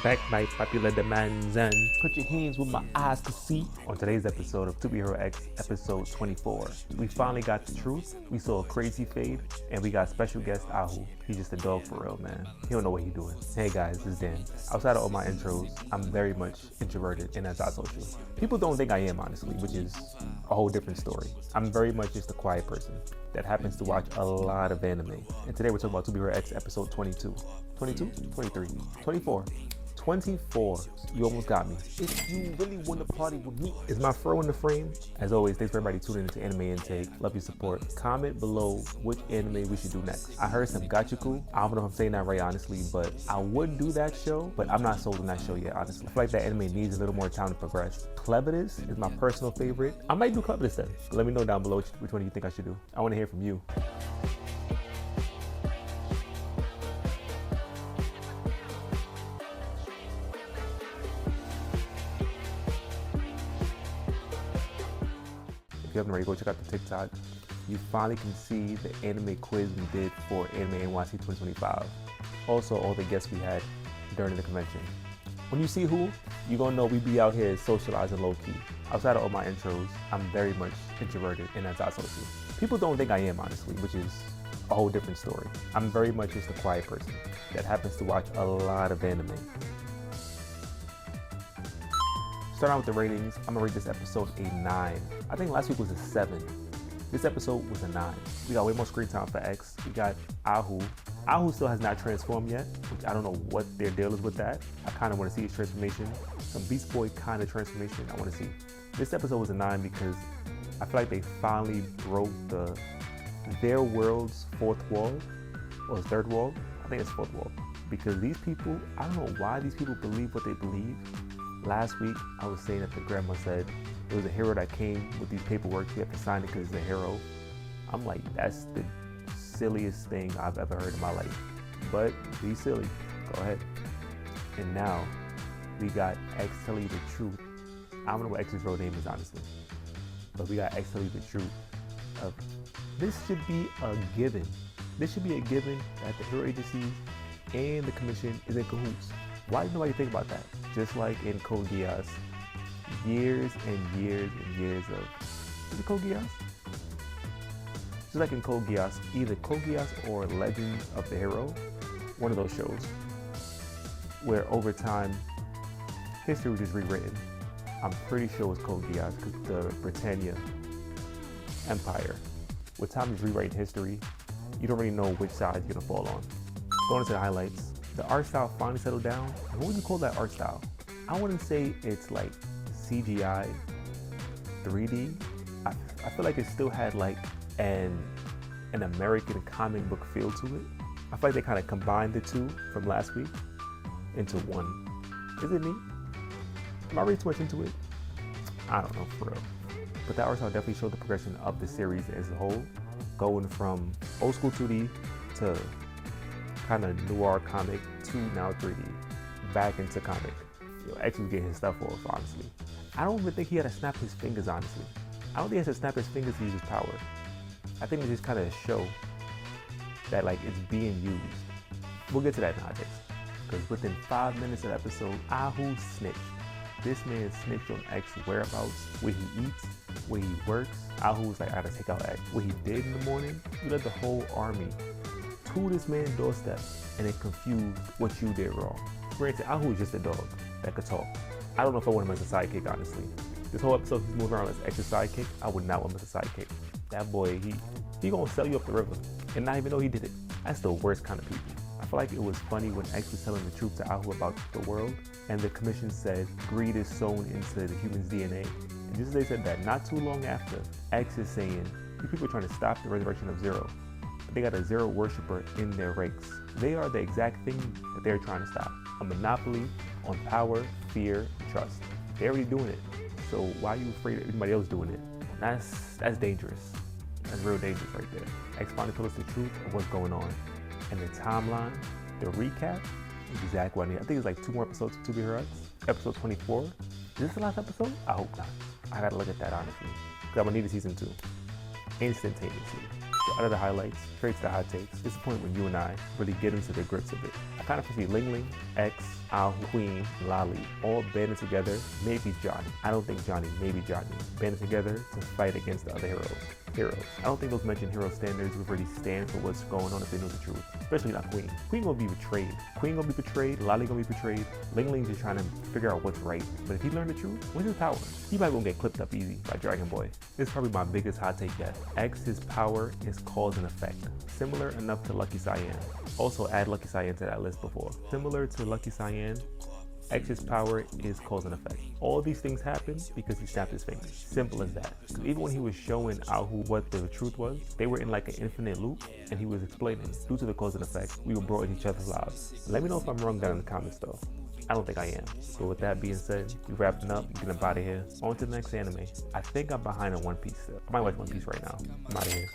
Back by popular demands and put your hands where my eyes can see. On today's episode of To Be Hero X, episode 24, we finally got the truth. We saw a crazy fade, and we got special guest Ahu. He's just a dog for real, man. He don't know what he's doing. Hey guys, this is Dan. Outside of all my intros, I'm very much introverted and antisocial. People don't think I am, honestly, which is a whole different story. I'm very much just a quiet person that happens to watch a lot of anime. And today we're talking about To Be Hero X, episode 22. 22? 23. 24. 24. You almost got me. If you really want to party with me, is my fro in the frame? As always, thanks for everybody tuning into Anime Intake. Love your support. Comment below which anime we should do next. I heard some Gachaku. I don't know if I'm saying that right, honestly, but I would do that show, but I'm not sold on that show yet, honestly. I feel like that anime needs a little more time to progress. Clevitus is my personal favorite. I might do Clevitus then. Let me know down below which one you think I should do. I want to hear from you. If you haven't already, go check out the TikTok. You finally can see the anime quiz we did for Anime NYC 2025. Also, all the guests we had during the convention. When you see who, you're gonna know we be out here socializing low-key. Outside of all my intros, I'm very much introverted and antisocial. People don't think I am, honestly, which is a whole different story. I'm very much just a quiet person that happens to watch a lot of anime. Starting out with the ratings, I'm gonna rate this episode a 9. I think last week was a 7. This episode was a 9. We got way more screen time for X. We got Ahu. Ahu still has not transformed yet, which I don't know what their deal is with that. I kind of want to see his transformation. Some Beast Boy kind of transformation I want to see. This episode was a 9 because I feel like they finally broke their world's fourth wall, or third wall. I think it's fourth wall. Because these people, I don't know why these people believe what they believe. Last week, I was saying that the grandma said it was a hero that came with these paperwork. You have to sign it because it's a hero. I'm like, that's the silliest thing I've ever heard in my life. But be silly. Go ahead. And now, we got X tell you the truth. I don't know what X's real name is, honestly. But we got X tell you the truth. This should be a given. This should be a given that the hero agencies and the commission is in cahoots. Why did nobody think about that? Just like in Code Geass, years and years and years of, is it Code Geass? Just like in Code Geass, either Code Geass or Legends of the Hero, one of those shows, where over time, history was just rewritten. I'm pretty sure it was Code Geass, because the Britannia Empire, with time is rewriting history, you don't really know which side you're gonna fall on. Going into the highlights, the art style finally settled down. And what would you call that art style? I wouldn't say it's like CGI 3D. I feel like it still had like an American comic book feel to it. I feel like they kind of combined the two from last week into one. Is it me? Am I reading too much into it? I don't know, for real. But that art style definitely showed the progression of the series as a whole, going from old school 2D to kind of noir comic to now 3D, back into comic. X was getting his stuff off, honestly. I don't even think he had to snap his fingers, honestly. I don't think he has to snap his fingers to use his power. I think it's just kind of a show that like it's being used. We'll get to that nowadays. Because within 5 minutes of the episode, Ahu snitched. This man snitched on X's whereabouts, where he eats, where he works. Ahu was like, I gotta take out X. What he did in the morning, he led the whole army to this man's doorstep and it confused what you did wrong. Granted, Ahu is just a dog that could talk. I don't know if I want him as a sidekick, honestly. This whole episode, he's moving around as X's sidekick. I would not want him as a sidekick. That boy, he gonna sell you up the river and not even know he did it. That's the worst kind of people. I feel like it was funny when X was telling the truth to Ahu about the world, and the commission said greed is sewn into the human's DNA. And just as they said that, not too long after, X is saying, you people are trying to stop the resurrection of Zero. But they got a Zero worshiper in their ranks. They are the exact thing that they're trying to stop. A monopoly on power, fear, and trust. They're already doing it. So why are you afraid of anybody else doing it? That's dangerous. That's real dangerous right there. X finally told us the truth of what's going on. And the timeline, the recap, is exactly what I need. I think it's like 2 more episodes of To Be Hero X. Episode 24. Is this the last episode? I hope not. I gotta look at that honestly. Because I'm gonna need a season 2. Instantaneously. So out of the highlights, straight to the hot takes, it's the point when you and I really get into the grips of it. I kind of foresee Ling Ling, X, Ahu, Queen, Lali all banding together, maybe Johnny. I don't think Johnny, maybe Johnny, banding together to fight against the other heroes. I don't think those mentioned hero standards would really stand for what's going on if they know the truth. Especially not Queen. Queen gonna be betrayed. Lali gonna be betrayed. Ling Ling's just trying to figure out what's right. But if he learned the truth, what's his power? He might gonna get clipped up easy by Dragon Boy. This is probably my biggest hot take yet. X's power is cause and effect. Similar enough to Lucky Cyan. Also add Lucky Cyan to that list before. Similar to Lucky Cyan, X's power is cause and effect. All these things happen because he snapped his fingers. Simple as that. Because even when he was showing Ahu what the truth was, they were in like an infinite loop, and he was explaining, due to the cause and effect, we were brought in each other's lives. Let me know if I'm wrong down in the comments though. I don't think I am. So with that being said, we wrapping up, getting up out of here. On to the next anime. I think I'm behind on One Piece still. I might watch One Piece right now. I'm out of here.